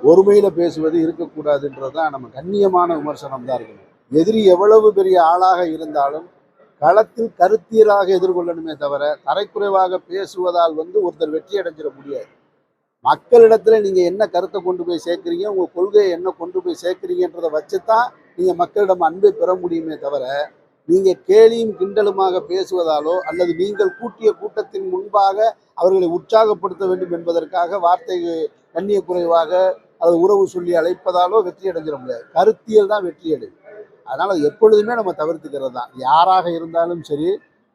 ஒருமையில பேசுவது இருக்கக்கூடாதுன்றதுதான் நம்ம கண்ணியமான விமர்சனம் தான் இருக்கணும். எதிரி எவ்வளவு பெரிய ஆளாக இருந்தாலும் களத்தில் கருத்தியலாக எதிர்கொள்ளணுமே தவிர தரைக்குறைவாக பேசுவதால் ஒருத்தர் வெற்றி அடைஞ்சிட முடியாது. மக்களிடத்துல நீங்க என்ன கருத்தை கொண்டு போய் சேர்க்குறீங்க, உங்க கொள்கையை என்ன கொண்டு போய் சேர்க்குறீங்கன்றதை வச்சுதான் நீங்க மக்களிடம் அன்பை பெற முடியுமே தவிர நீங்க கேலியும் கிண்டலுமாக பேசுவதாலோ அல்லது நீங்கள் கூட்டிய கூட்டத்தின் முன்பாக அவர்களை உற்சாகப்படுத்த வேண்டும் என்பதற்காக வார்த்தை கண்ணிய குறைவாக அல்லது உறவு சொல்லி அழைப்பதாலோ வெற்றி அடைஞ்சிட முடியாது. கருத்தியல் தான் வெற்றி அடையும். அதனால எப்பொழுதுமே நம்ம தவிர்த்துக்கிறது தான். யாராக இருந்தாலும் சரி,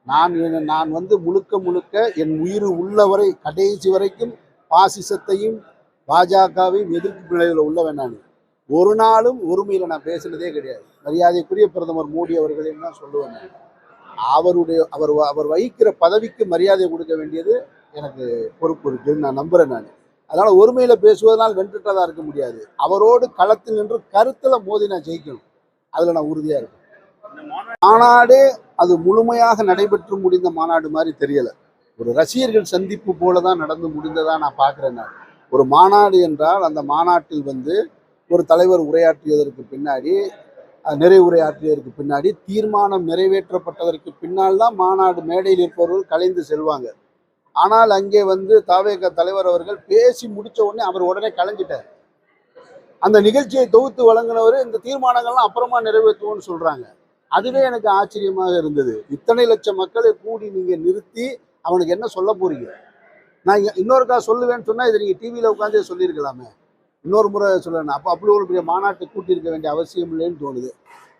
நான் முழுக்க முழுக்க என் உயிர் உள்ளவரை கடைசி வரைக்கும் பாசிசத்தையும் பாஜகவையும் எதிர்ப்பு நிலையில் உள்ளவன். நான் ஒரு நாளும் ஒருமையில் நான் பேசினதே கிடையாது. மரியாதைக்குரிய பிரதமர் மோடி அவர்களையும் தான் சொல்லுவேன். அவர் வகிக்கிற பதவிக்கு மரியாதை கொடுக்க வேண்டியது எனக்கு பொறுப்பு இருக்குன்னு நான் நம்புறேன். நான் அதனால ஒருமையில பேசுவதனால் வென்றுட்டதா இருக்க முடியாது. அவரோடு களத்தில் நின்று கருத்துல மோதி நான் ஜெயிக்கணும். அதுல நான் உறுதியா இருக்கேன். மாநாடு அது முழுமையாக நடைபெற்று முடிந்த மாநாடு மாதிரி தெரியல. ஒரு ரசிகர்கள் சந்திப்பு போலதான் நடந்து முடிந்ததா நான் பார்க்கிறேன். நான் ஒரு மாநாடு என்றால் அந்த மாநாட்டில் ஒரு தலைவர் உரையாற்றியதற்கு பின்னாடி நிறைவுரையாற்றியதற்கு பின்னாடி தீர்மானம் நிறைவேற்றப்பட்டதற்கு பின்னால் தான் மாநாடு மேடையில் இருப்பவர்கள் கலைந்து செல்வாங்க. ஆனால் அங்கே தாவேக தலைவர் அவர்கள் பேசி முடிச்ச உடனே அவர் உடனே கலைஞ்சிட்டார். அந்த நிகழ்ச்சியை தொகுத்து வழங்கினவர் இந்த தீர்மானங்கள்லாம் அப்புறமா நிறைவேற்றுவோம்னு சொல்றாங்க. அதுவே எனக்கு ஆச்சரியமாக இருந்தது. இத்தனை லட்சம் மக்களை கூடி நீங்க நிறுத்தி அவனுக்கு என்ன சொல்ல போறீங்க? நான் இன்னொருக்கா சொல்லுவேன்னு சொன்னா இதை நீங்க டிவியில உட்காந்து சொல்லியிருக்கலாமே. இன்னொரு முறை சொல்லணும். அப்போ அப்படி ஒரு பெரிய மாநாட்டை கூட்டியிருக்க வேண்டிய அவசியம் இல்லைன்னு தோணுது.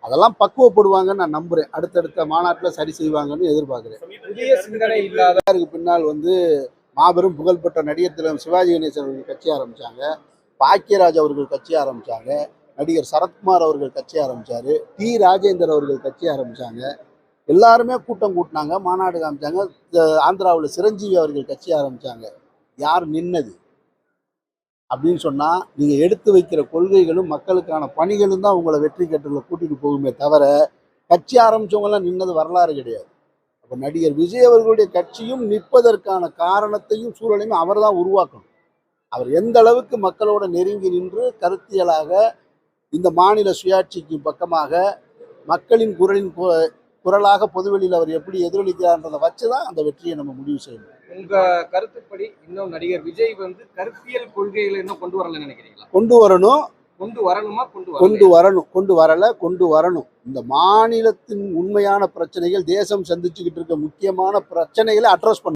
அதெல்லாம் பக்குவப்படுவாங்கன்னு நான் நம்புறேன். அடுத்தடுத்த மாநாட்டில் சரி செய்வாங்கன்னு எதிர்பார்க்குறேன். புதிய சிந்தனை இல்லாத பின்னால் மாபெரும் புகழ்பெற்ற நடிகர் திலகம் சிவாஜி கணேசன் அவர்கள் கட்சி ஆரம்பிச்சாங்க. பாக்கியராஜ் அவர்கள் கட்சி ஆரம்பிச்சாங்க. நடிகர் சரத்குமார் அவர்கள் கட்சி ஆரம்பிச்சாரு. டி ராஜேந்தர் அவர்கள் கட்சி ஆரம்பிச்சாங்க. எல்லாருமே கூட்டம் கூட்டினாங்க, மாநாடு காமிச்சாங்க. ஆந்திராவில் சிரஞ்சீவி அவர்கள் கட்சி ஆரம்பிச்சாங்க. யார் நின்னது அப்படின்னு சொன்னா நீங்க எடுத்து வைக்கிற கொள்கைகளும் மக்களுக்கான பணிகளும் தான் உங்களை வெற்றி கட்டுல கூட்டிட்டு போகுமே தவிர கட்சி ஆரம்பிச்சவங்கலாம் நின்னது வரலாறு கிடையாது. அப்ப நடிகர் விஜய் அவர்களுடைய கட்சியும் நிற்பதற்கான காரணத்தையும் சூழலையும் அவர் தான் உருவாக்கணும். அவர் எந்த அளவுக்கு மக்களோட நெருங்கி நின்று கருத்தியலாக இந்த மாநில சுயாட்சிக்கு பக்கமாக மக்களின் குரலாக பொதுவெளியில் அவர் எப்படி எதிரொலிக்கிறார்ன்றதை வச்சுதான் அந்த வெற்றியை நம்ம முடிவு செய்யணும். உங்க கருத்துப்படி இன்னும் நடிகர் விஜய் கருத்தியல் கொள்கைகளை இன்னும் கொண்டு வரலன்னு நினைக்கிறீங்களா? கொண்டு வரணும். கொண்டு வரணுமா? கொண்டு வரணும். இந்த மாநிலத்தின் உண்மையான பிரச்சனைகள், தேசம் சந்திச்சுக்கிட்டு இருக்க முக்கியமான பிரச்சனைகளை அட்ரஸ் பண்ணணும்.